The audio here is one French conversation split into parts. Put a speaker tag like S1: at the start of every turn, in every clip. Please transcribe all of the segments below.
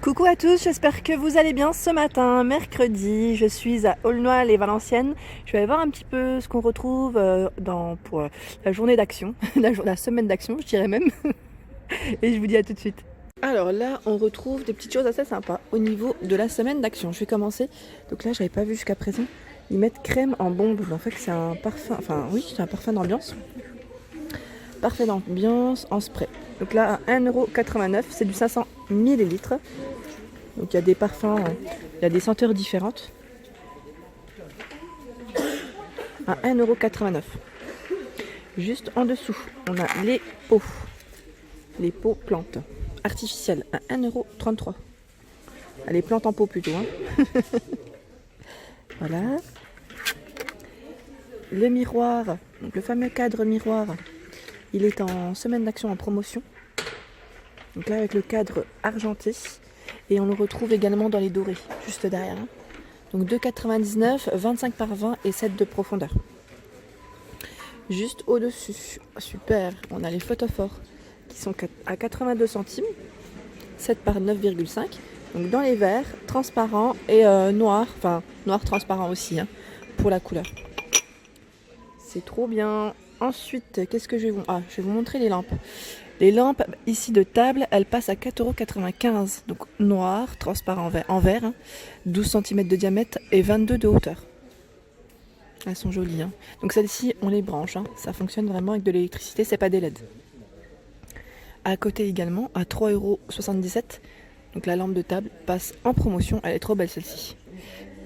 S1: Coucou à tous, j'espère que vous allez bien ce matin, mercredi. Je suis à Aulnoy-les-Valenciennes. Je vais aller voir un petit peu ce qu'on retrouve pour la journée d'action, la semaine d'action, je dirais même. Et je vous dis à tout de suite. Alors là, on retrouve des petites choses assez sympas au niveau de la semaine d'action. Je vais commencer. Donc là, j'avais pas vu jusqu'à présent. Ils mettent crème en bombe. En fait, c'est un parfum. Enfin, oui, c'est un parfum d'ambiance. Parfait d'ambiance en spray. Donc là, à 1,89€, c'est du 500 ml. Donc il y a des parfums, il y a des senteurs différentes. À 1,89€. Juste en dessous, on a les pots plantes artificielles à 1,33€. Les plantes en pot plutôt. Hein. Voilà. Le miroir, donc le fameux cadre miroir, il est en semaine d'action en promotion. Donc là avec le cadre argenté. Et on le retrouve également dans les dorés, juste derrière. Hein. Donc 2,99€, 25 par 20 et 7 de profondeur. Juste au-dessus, super, on a les photophores qui sont à 82 centimes, 7 par 9,5. Donc dans les verts, transparents et noir, enfin noir transparent aussi, hein, pour la couleur. C'est trop bien. Ensuite, qu'est-ce que je vais vous... Ah, je vais vous montrer les lampes. Les lampes ici de table, elles passent à 4,95€. Donc noir, transparent en verre, hein, 12 cm de diamètre et 22 de hauteur. Elles sont jolies. Hein. Donc celles-ci, on les branche. Hein. Ça fonctionne vraiment avec de l'électricité, c'est pas des LED. À côté également, à 3,77€. Donc la lampe de table passe en promotion. Elle est trop belle celle-ci.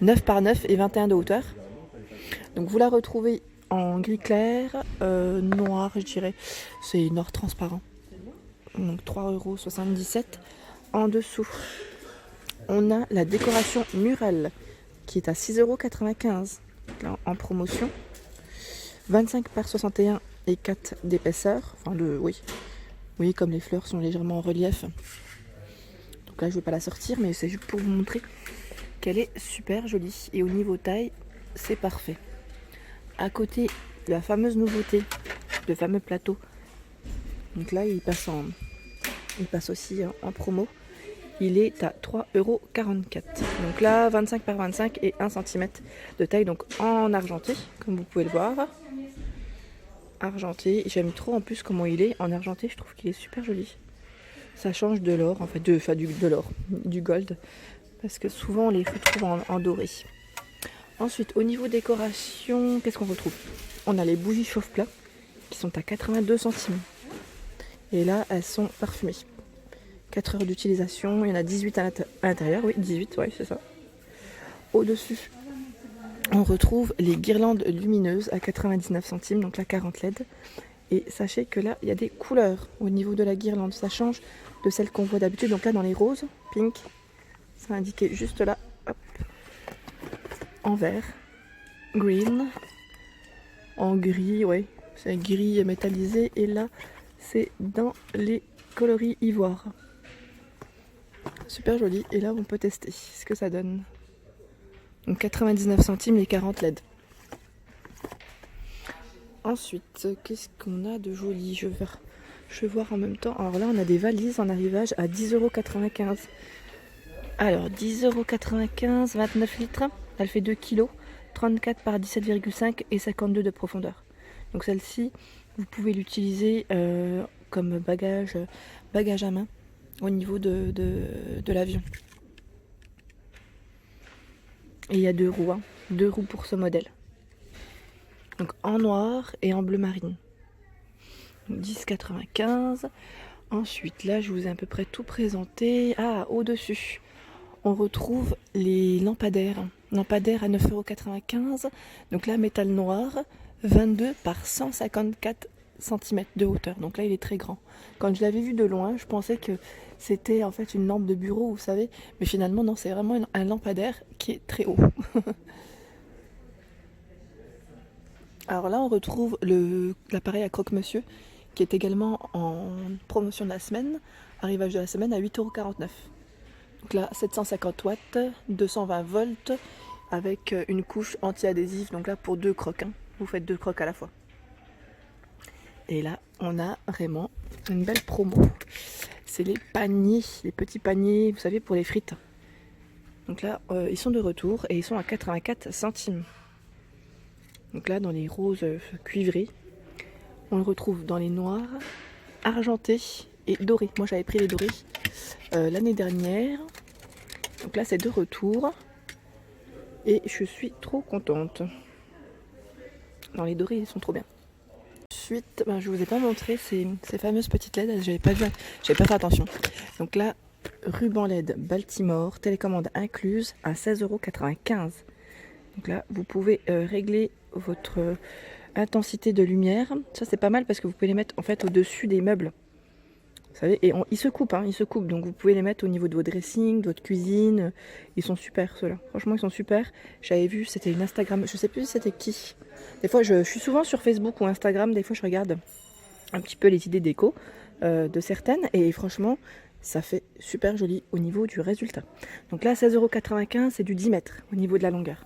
S1: 9 par 9 et 21 de hauteur. Donc vous la retrouvez en gris clair, noir je dirais. C'est noir transparent. Donc 3,77€. En dessous, on a la décoration murale qui est à 6,95€. En promotion. 25 par 61 et 4 d'épaisseur. Enfin, oui, comme les fleurs sont légèrement en relief. Donc là, je ne vais pas la sortir, mais c'est juste pour vous montrer qu'elle est super jolie. Et au niveau taille, c'est parfait. À côté, la fameuse nouveauté, le fameux plateau. Donc là, il passe aussi en promo. Il est à 3,44€. Donc là, 25 par 25 et 1 cm de taille, donc en argenté, comme vous pouvez le voir. Argenté, j'aime trop en plus comment il est en argenté, je trouve qu'il est super joli. Ça change de l'or, en fait, de l'or, du gold, parce que souvent on les retrouve en doré. Ensuite, au niveau décoration, qu'est-ce qu'on retrouve? On a les bougies chauffe-plat qui sont à 82 centimes. Et là, elles sont parfumées. 4 heures d'utilisation, il y en a 18 à l'intérieur, oui, 18, ouais, c'est ça. Au-dessus, on retrouve les guirlandes lumineuses à 99 centimes, donc la 40 LED. Et sachez que là, il y a des couleurs au niveau de la guirlande, ça change de celle qu'on voit d'habitude. Donc là, dans les roses, pink, c'est indiqué juste là, hop, en vert, green, en gris, ouais, c'est gris métallisé. Et là, c'est dans les coloris ivoire. Super joli. Et là, on peut tester ce que ça donne. Donc 99 centimes les 40 LED. Ensuite, qu'est-ce qu'on a de joli? Je vais voir en même temps. Alors là, on a des valises en arrivage à 10,95€. Alors, 10,95€, 29 litres. Elle fait 2 kg, 34 par 17,5 et 52 de profondeur. Donc celle-ci, vous pouvez l'utiliser comme bagage à main au niveau de l'avion. Et il y a 2 roues, hein. 2 roues pour ce modèle. Donc en noir et en bleu marine. 10,95. Ensuite, là, je vous ai à peu près tout présenté. Ah, au-dessus, on retrouve les lampadaires. Lampadaires à 9,95€. Donc là, métal noir, 22 par 154 cm de hauteur. Donc là, il est très grand. Quand je l'avais vu de loin, je pensais que c'était en fait une lampe de bureau, vous savez. Mais finalement, non, c'est vraiment un lampadaire qui est très haut. Alors là, on retrouve l'appareil à croque-monsieur qui est également en promotion de la semaine, arrivage de la semaine à 8,49€. Donc là, 750 watts, 220 volts, avec une couche anti-adhésive. Donc là, pour 2 crocs, hein. Vous faites 2 crocs à la fois. Et là, on a vraiment une belle promo. c'est les paniers, les petits paniers, vous savez, pour les frites. Donc là, ils sont de retour et ils sont à 84 centimes. Donc là, dans les roses cuivrés, on le retrouve dans les noirs, argentés et dorés. Moi, j'avais pris les dorés l'année dernière. Donc là, c'est de retour. Et je suis trop contente. Dans les dorés, ils sont trop bien. Ensuite, je vous ai pas montré ces fameuses petites LED. J'avais pas fait attention. Donc là, ruban LED Baltimore, télécommande incluse à 16,95 €. Donc là, vous pouvez régler votre intensité de lumière. Ça, c'est pas mal parce que vous pouvez les mettre en fait au-dessus des meubles. Vous savez, et ils se coupent, ils se coupent. Donc vous pouvez les mettre au niveau de vos dressings, de votre cuisine. Ils sont super, ceux-là. Franchement, ils sont super. J'avais vu, c'était une Instagram. Je sais plus c'était qui. Des fois, je suis souvent sur Facebook ou Instagram. Des fois, je regarde un petit peu les idées déco de certaines. Et franchement, ça fait super joli au niveau du résultat. Donc là, 16,95 €, c'est du 10 mètres au niveau de la longueur.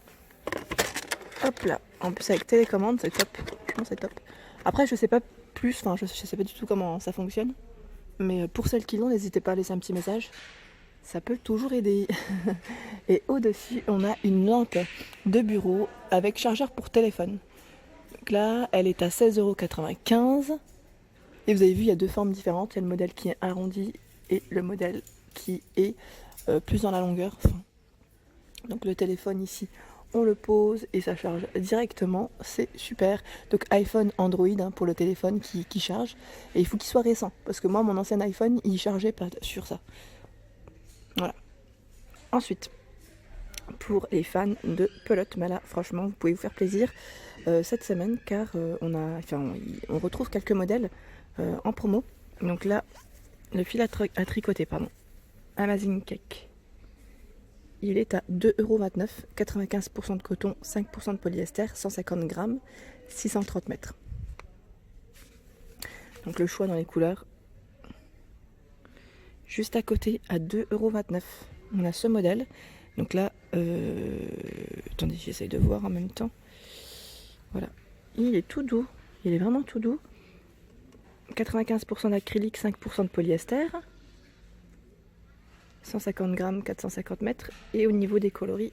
S1: Hop là. En plus, avec télécommande, c'est top. Franchement, c'est top. Après, je sais pas plus. Enfin, je sais pas du tout comment ça fonctionne. Mais pour celles qui l'ont, n'hésitez pas à laisser un petit message. Ça peut toujours aider. Et au-dessus, on a une lampe de bureau avec chargeur pour téléphone. Donc là, elle est à 16,95 €. Et vous avez vu, il y a deux formes différentes. Il y a le modèle qui est arrondi et le modèle qui est plus dans la longueur. Donc le téléphone ici, on le pose et ça charge directement, c'est super. Donc iPhone, Android pour le téléphone qui charge. Et il faut qu'il soit récent, parce que moi mon ancien iPhone il chargeait pas sur ça. Voilà. Ensuite, pour les fans de pelote, là franchement vous pouvez vous faire plaisir cette semaine car on retrouve quelques modèles en promo. Donc là, le fil à tricoter, Amazing Cake. Il est à 2,29 €, 95% de coton, 5% de polyester, 150 grammes, 630 mètres. Donc le choix dans les couleurs. Juste à côté, à 2,29 €, on a ce modèle. Donc là, attendez, j'essaye de voir en même temps. Voilà, il est tout doux, il est vraiment tout doux. 95% d'acrylique, 5% de polyester. 150 grammes, 450 mètres. Et au niveau des coloris,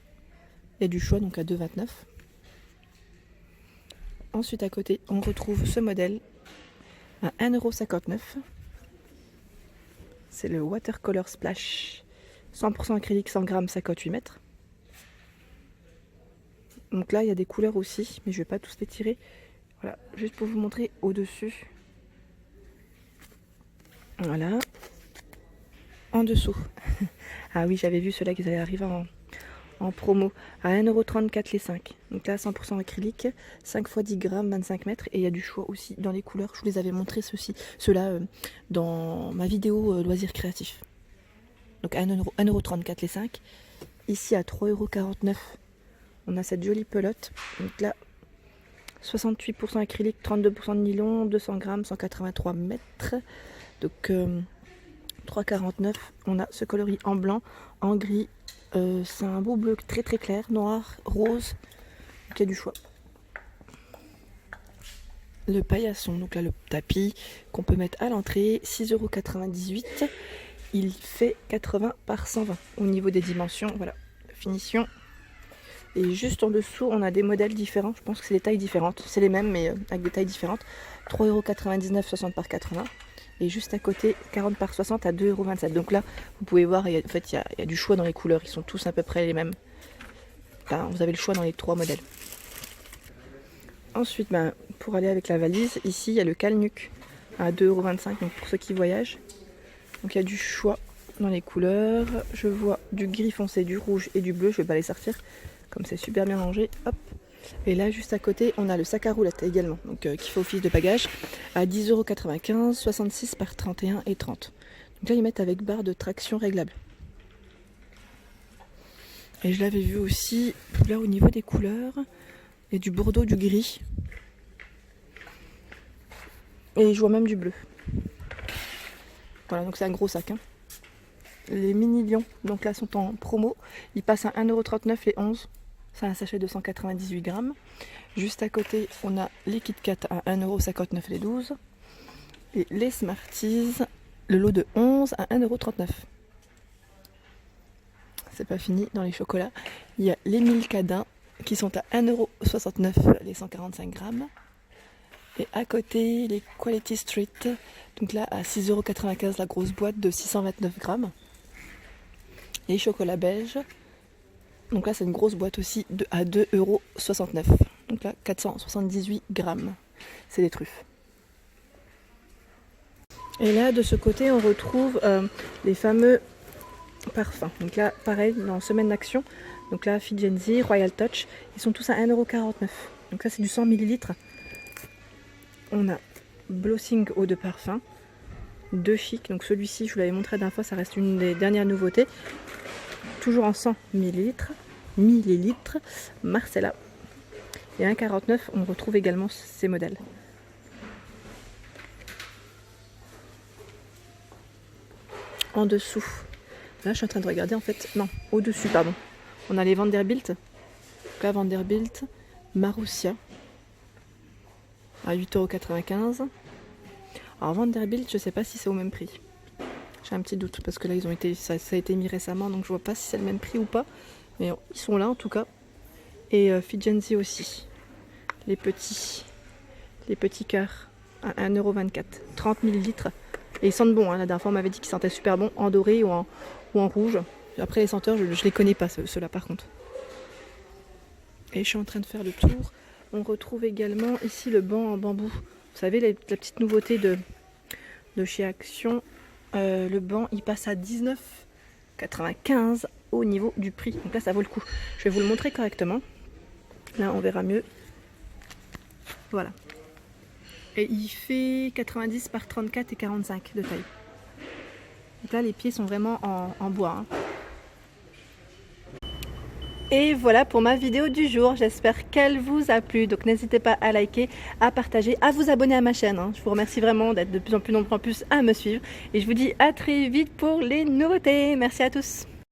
S1: il y a du choix, donc à 2,29 €. Ensuite, à côté, on retrouve ce modèle à 1,59 €. C'est le Watercolor Splash. 100% acrylique, 100 grammes, 58 mètres. Donc là, il y a des couleurs aussi, mais je ne vais pas tous les tirer. Voilà, juste pour vous montrer au-dessus. Voilà. En dessous. Ah oui, j'avais vu ceux-là qui allaient arriver en promo à 1,34 € les 5. Donc là, 100% acrylique, 5 x 10 grammes, 25 mètres. Et il y a du choix aussi dans les couleurs. Je vous les avais montré ceux-là dans ma vidéo loisirs créatifs. Donc à 1,34 € les 5. Ici à 3,49 €, on a cette jolie pelote. Donc là, 68% acrylique, 32% de nylon, 200 grammes, 183 mètres. Donc 3,49 €. On a ce coloris en blanc, en gris. C'est un beau bleu très très clair, noir, rose. Donc il y a du choix. Le paillasson, donc là le tapis qu'on peut mettre à l'entrée, 6,98 €. Il fait 80 par 120 au niveau des dimensions. Voilà, la finition. Et juste en dessous, on a des modèles différents. Je pense que c'est des tailles différentes. C'est les mêmes, mais avec des tailles différentes. 3,99 €, 60 par 80. Et juste à côté, 40 par 60 à 2,27 €. Donc là, vous pouvez voir, il y a du choix dans les couleurs. Ils sont tous à peu près les mêmes. Enfin, vous avez le choix dans les trois modèles. Ensuite, pour aller avec la valise, ici, il y a le Calnuc à 2,25 €. Donc pour ceux qui voyagent. Donc il y a du choix dans les couleurs. Je vois du gris foncé, du rouge et du bleu. Je vais pas les sortir. Comme c'est super bien rangé. Hop. Et là, juste à côté, on a le sac à roulettes également, donc qui fait office de bagage, à 10,95 €, 66 par 31 et 30. Donc là, ils mettent avec barre de traction réglable. Et je l'avais vu aussi, là, au niveau des couleurs, il y a du bordeaux, du gris. Et je vois même du bleu. Voilà, donc c'est un gros sac. Les mini lions, donc là, sont en promo. Ils passent à 1,39 € les 11. C'est un sachet de 198 grammes. Juste à côté, on a les Kit Kat à 1,59 € les 12. Et les Smarties le lot de 11 à 1,39 €. C'est pas fini, dans les chocolats, il y a les Milkadin qui sont à 1,69 € les 145 grammes. Et à côté, les Quality Street, donc là à 6,95 € la grosse boîte de 629 grammes. Les chocolats belges, donc là c'est une grosse boîte aussi à 2,69 €. Donc là 478 grammes, c'est des truffes. Et là de ce côté on retrouve les fameux parfums. Donc là pareil, dans semaine d'action, donc là Fijenzi, Royal Touch, ils sont tous à 1,49 €. Donc ça c'est du 100 ml. On a Blossing eau de parfum, 2 chic, donc celui-ci je vous l'avais montré la dernière fois, ça reste une des dernières nouveautés. Toujours en 100 ml, Marcella. Et 1,49 €, on retrouve également ces modèles. En dessous, là je suis en train de regarder en fait, non, au-dessus pardon. On a les Vanderbilt, là Vanderbilt, Marussia, à 8,95 €. Alors Vanderbilt, je sais pas si c'est au même prix. J'ai un petit doute parce que là ça a été mis récemment, donc je vois pas si c'est le même prix ou pas. Mais ils sont là en tout cas. Et Fijenzi aussi. Les petits cœurs à 1,24 €, 30 ml. Et ils sentent bon, hein. La dernière fois on m'avait dit qu'ils sentaient super bon en doré ou en rouge. Après les senteurs, je les connais pas ceux-là par contre. Et je suis en train de faire le tour. On retrouve également ici le banc en bambou. Vous savez, la petite nouveauté de chez Action. Le banc, il passe à 19,95 € au niveau du prix. Donc là, ça vaut le coup. Je vais vous le montrer correctement. Là, on verra mieux. Voilà. Et il fait 90 par 34 et 45 de taille. Donc là, les pieds sont vraiment en bois, hein. Et voilà pour ma vidéo du jour, j'espère qu'elle vous a plu, donc n'hésitez pas à liker, à partager, à vous abonner à ma chaîne, hein. Je vous remercie vraiment d'être de plus en plus nombreux à me suivre et je vous dis à très vite pour les nouveautés. Merci à tous.